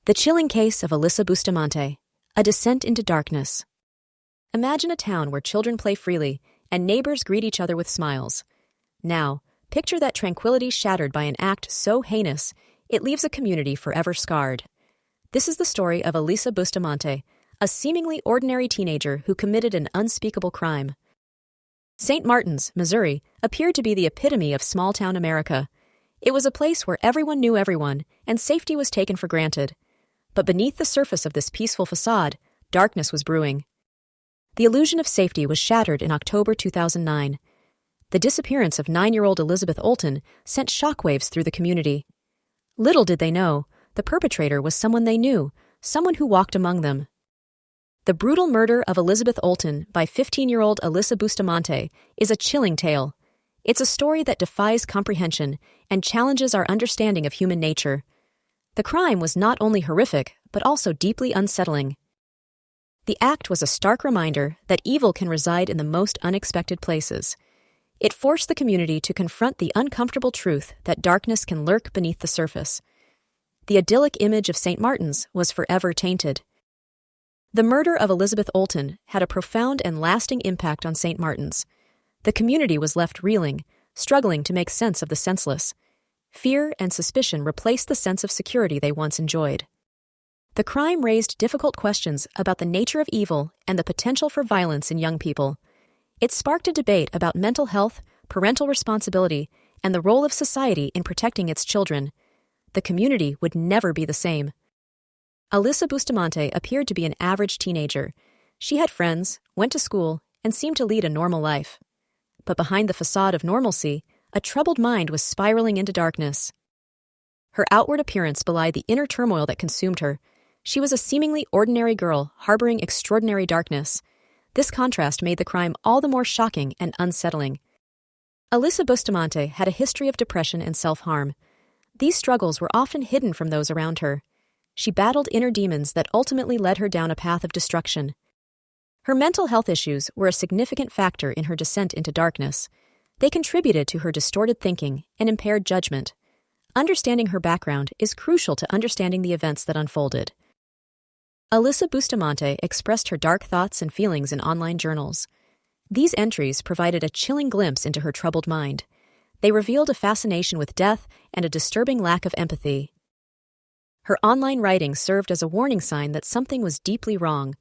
The chilling case of Alyssa Bustamante, a descent into darkness. Imagine a town where children play freely and neighbors greet each other with smiles. Now, picture that tranquility shattered by an act so heinous, it leaves a community forever scarred. This is the story of Alyssa Bustamante, a seemingly ordinary teenager who committed an unspeakable crime. St. Martin's, Missouri, appeared to be the epitome of small-town America. It was a place where everyone knew everyone, and safety was taken for granted. But beneath the surface of this peaceful facade, darkness was brewing. The illusion of safety was shattered in October 2009. The disappearance of 9-year-old Elizabeth Olten sent shockwaves through the community. Little did they know, the perpetrator was someone they knew, someone who walked among them. The brutal murder of Elizabeth Olten by 15-year-old Alyssa Bustamante is a chilling tale. It's a story that defies comprehension and challenges our understanding of human nature. The crime was not only horrific, but also deeply unsettling. The act was a stark reminder that evil can reside in the most unexpected places. It forced the community to confront the uncomfortable truth that darkness can lurk beneath the surface. The idyllic image of St. Martin's was forever tainted. The murder of Elizabeth Olten had a profound and lasting impact on St. Martin's. The community was left reeling, struggling to make sense of the senseless. Fear and suspicion replaced the sense of security they once enjoyed. The crime raised difficult questions about the nature of evil and the potential for violence in young people. It sparked a debate about mental health, parental responsibility, and the role of society in protecting its children. The community would never be the same. Alyssa Bustamante appeared to be an average teenager. She had friends, went to school, and seemed to lead a normal life. But behind the facade of normalcy, a troubled mind was spiraling into darkness. Her outward appearance belied the inner turmoil that consumed her. She was a seemingly ordinary girl harboring extraordinary darkness. This contrast made the crime all the more shocking and unsettling. Alyssa Bustamante had a history of depression and self-harm. These struggles were often hidden from those around her. She battled inner demons that ultimately led her down a path of destruction. Her mental health issues were a significant factor in her descent into darkness. They contributed to her distorted thinking and impaired judgment. Understanding her background is crucial to understanding the events that unfolded. Alyssa Bustamante expressed her dark thoughts and feelings in online journals. These entries provided a chilling glimpse into her troubled mind. They revealed a fascination with death and a disturbing lack of empathy. Her online writing served as a warning sign that something was deeply wrong.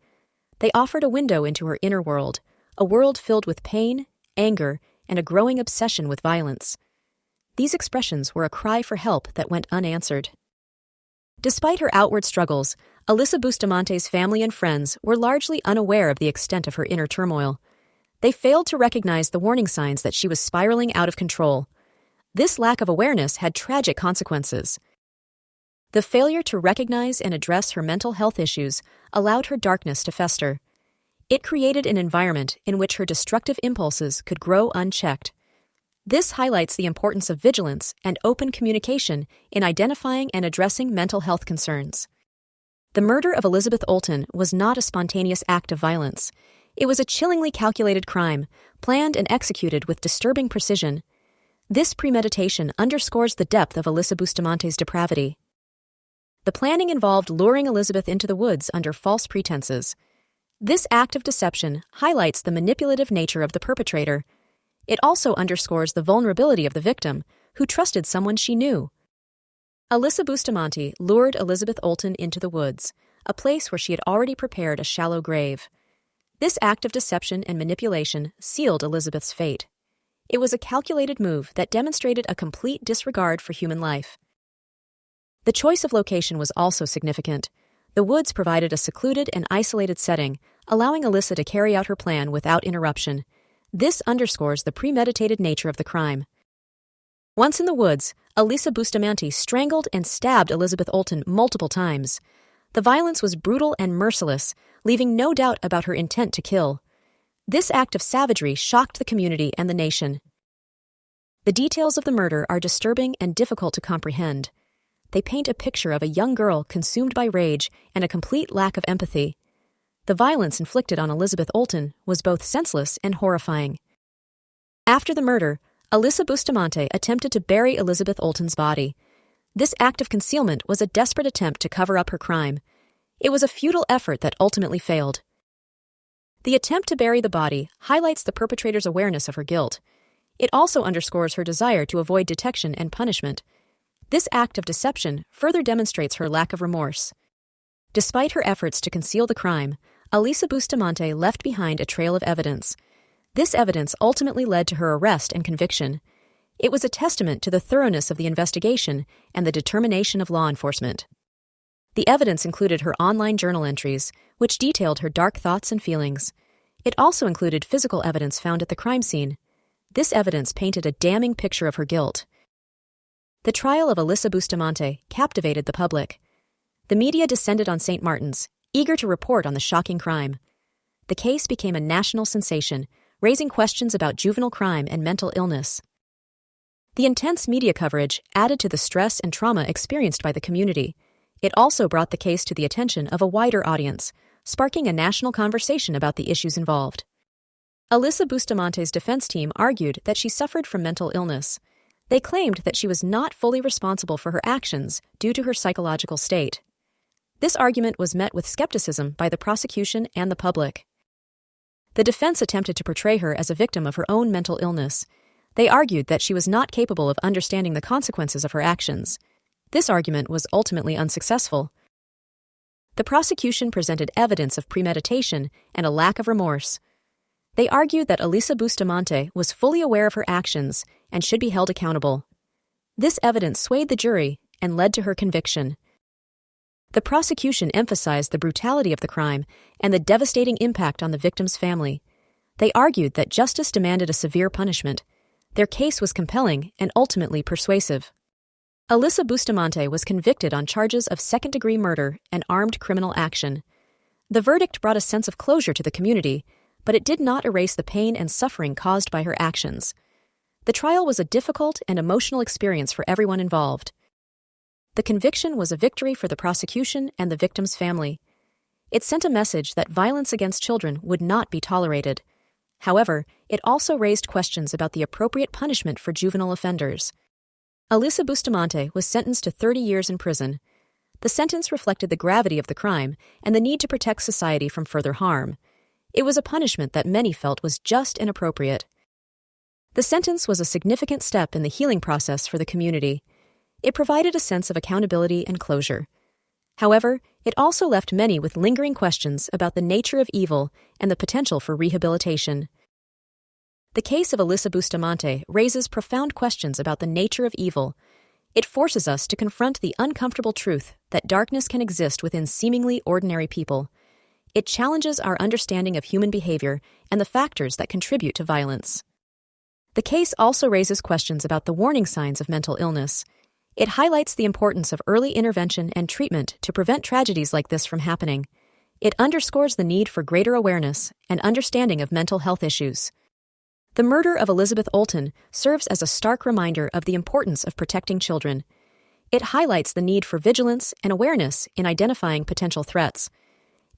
They offered a window into her inner world, a world filled with pain, anger, and a growing obsession with violence. These expressions were a cry for help that went unanswered. Despite her outward struggles, Alyssa Bustamante's family and friends were largely unaware of the extent of her inner turmoil. They failed to recognize the warning signs that she was spiraling out of control. This lack of awareness had tragic consequences. The failure to recognize and address her mental health issues allowed her darkness to fester. It created an environment in which her destructive impulses could grow unchecked. This highlights the importance of vigilance and open communication in identifying and addressing mental health concerns. The murder of Elizabeth Olten was not a spontaneous act of violence. It was a chillingly calculated crime, planned and executed with disturbing precision. This premeditation underscores the depth of Alyssa Bustamante's depravity. The planning involved luring Elizabeth into the woods under false pretenses. This act of deception highlights the manipulative nature of the perpetrator. It also underscores the vulnerability of the victim, who trusted someone she knew. Alyssa Bustamante lured Elizabeth Olten into the woods, a place where she had already prepared a shallow grave. This act of deception and manipulation sealed Elizabeth's fate. It was a calculated move that demonstrated a complete disregard for human life. The choice of location was also significant. The woods provided a secluded and isolated setting, allowing Alyssa to carry out her plan without interruption. This underscores the premeditated nature of the crime. Once in the woods, Alyssa Bustamante strangled and stabbed Elizabeth Olten multiple times. The violence was brutal and merciless, leaving no doubt about her intent to kill. This act of savagery shocked the community and the nation. The details of the murder are disturbing and difficult to comprehend. They paint a picture of a young girl consumed by rage and a complete lack of empathy. The violence inflicted on Elizabeth Olten was both senseless and horrifying. After the murder, Alyssa Bustamante attempted to bury Elizabeth Olten's body. This act of concealment was a desperate attempt to cover up her crime. It was a futile effort that ultimately failed. The attempt to bury the body highlights the perpetrator's awareness of her guilt. It also underscores her desire to avoid detection and punishment. This act of deception further demonstrates her lack of remorse. Despite her efforts to conceal the crime, Alyssa Bustamante left behind a trail of evidence. This evidence ultimately led to her arrest and conviction. It was a testament to the thoroughness of the investigation and the determination of law enforcement. The evidence included her online journal entries, which detailed her dark thoughts and feelings. It also included physical evidence found at the crime scene. This evidence painted a damning picture of her guilt. The trial of Alyssa Bustamante captivated the public. The media descended on St. Martin's, eager to report on the shocking crime. The case became a national sensation, raising questions about juvenile crime and mental illness. The intense media coverage added to the stress and trauma experienced by the community. It also brought the case to the attention of a wider audience, sparking a national conversation about the issues involved. Alyssa Bustamante's defense team argued that she suffered from mental illness. They claimed that she was not fully responsible for her actions due to her psychological state. This argument was met with skepticism by the prosecution and the public. The defense attempted to portray her as a victim of her own mental illness. They argued that she was not capable of understanding the consequences of her actions. This argument was ultimately unsuccessful. The prosecution presented evidence of premeditation and a lack of remorse. They argued that Alyssa Bustamante was fully aware of her actions and should be held accountable. This evidence swayed the jury and led to her conviction. The prosecution emphasized the brutality of the crime and the devastating impact on the victim's family. They argued that justice demanded a severe punishment. Their case was compelling and ultimately persuasive. Alyssa Bustamante was convicted on charges of second-degree murder and armed criminal action. The verdict brought a sense of closure to the community, but it did not erase the pain and suffering caused by her actions. The trial was a difficult and emotional experience for everyone involved. The conviction was a victory for the prosecution and the victim's family. It sent a message that violence against children would not be tolerated. However, it also raised questions about the appropriate punishment for juvenile offenders. Alyssa Bustamante was sentenced to 30 years in prison. The sentence reflected the gravity of the crime and the need to protect society from further harm. It was a punishment that many felt was just and appropriate. The sentence was a significant step in the healing process for the community. It provided a sense of accountability and closure. However, it also left many with lingering questions about the nature of evil and the potential for rehabilitation. The case of Alyssa Bustamante raises profound questions about the nature of evil. It forces us to confront the uncomfortable truth that darkness can exist within seemingly ordinary people. It challenges our understanding of human behavior and the factors that contribute to violence. The case also raises questions about the warning signs of mental illness. It highlights the importance of early intervention and treatment to prevent tragedies like this from happening. It underscores the need for greater awareness and understanding of mental health issues. The murder of Elizabeth Olten serves as a stark reminder of the importance of protecting children. It highlights the need for vigilance and awareness in identifying potential threats.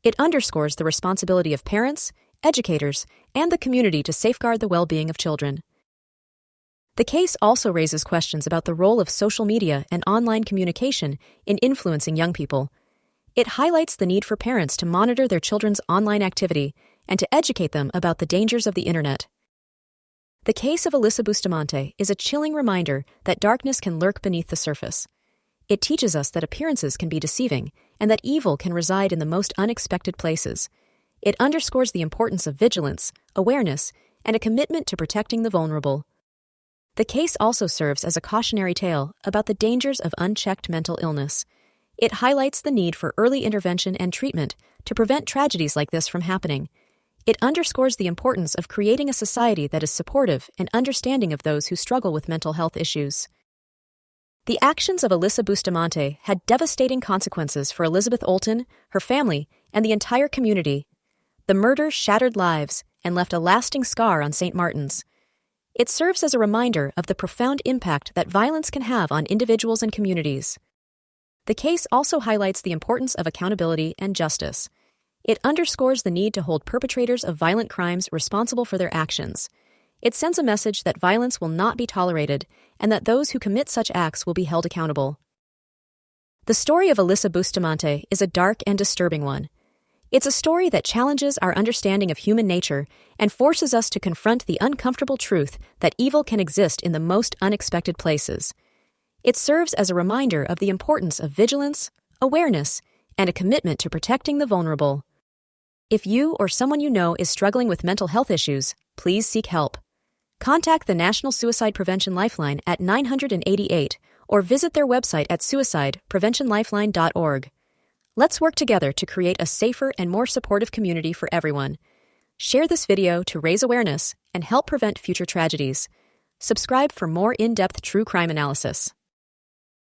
It underscores the responsibility of parents, educators, and the community to safeguard the well-being of children. The case also raises questions about the role of social media and online communication in influencing young people. It highlights the need for parents to monitor their children's online activity and to educate them about the dangers of the internet. The case of Alyssa Bustamante is a chilling reminder that darkness can lurk beneath the surface. It teaches us that appearances can be deceiving and that evil can reside in the most unexpected places. It underscores the importance of vigilance, awareness, and a commitment to protecting the vulnerable. The case also serves as a cautionary tale about the dangers of unchecked mental illness. It highlights the need for early intervention and treatment to prevent tragedies like this from happening. It underscores the importance of creating a society that is supportive and understanding of those who struggle with mental health issues. The actions of Alyssa Bustamante had devastating consequences for Elizabeth Olten, her family, and the entire community. The murder shattered lives and left a lasting scar on St. Martin's. It serves as a reminder of the profound impact that violence can have on individuals and communities. The case also highlights the importance of accountability and justice. It underscores the need to hold perpetrators of violent crimes responsible for their actions. It sends a message that violence will not be tolerated and that those who commit such acts will be held accountable. The story of Alyssa Bustamante is a dark and disturbing one. It's a story that challenges our understanding of human nature and forces us to confront the uncomfortable truth that evil can exist in the most unexpected places. It serves as a reminder of the importance of vigilance, awareness, and a commitment to protecting the vulnerable. If you or someone you know is struggling with mental health issues, please seek help. Contact the National Suicide Prevention Lifeline at 988 or visit their website at suicidepreventionlifeline.org. Let's work together to create a safer and more supportive community for everyone. Share this video to raise awareness and help prevent future tragedies. Subscribe for more in-depth true crime analysis.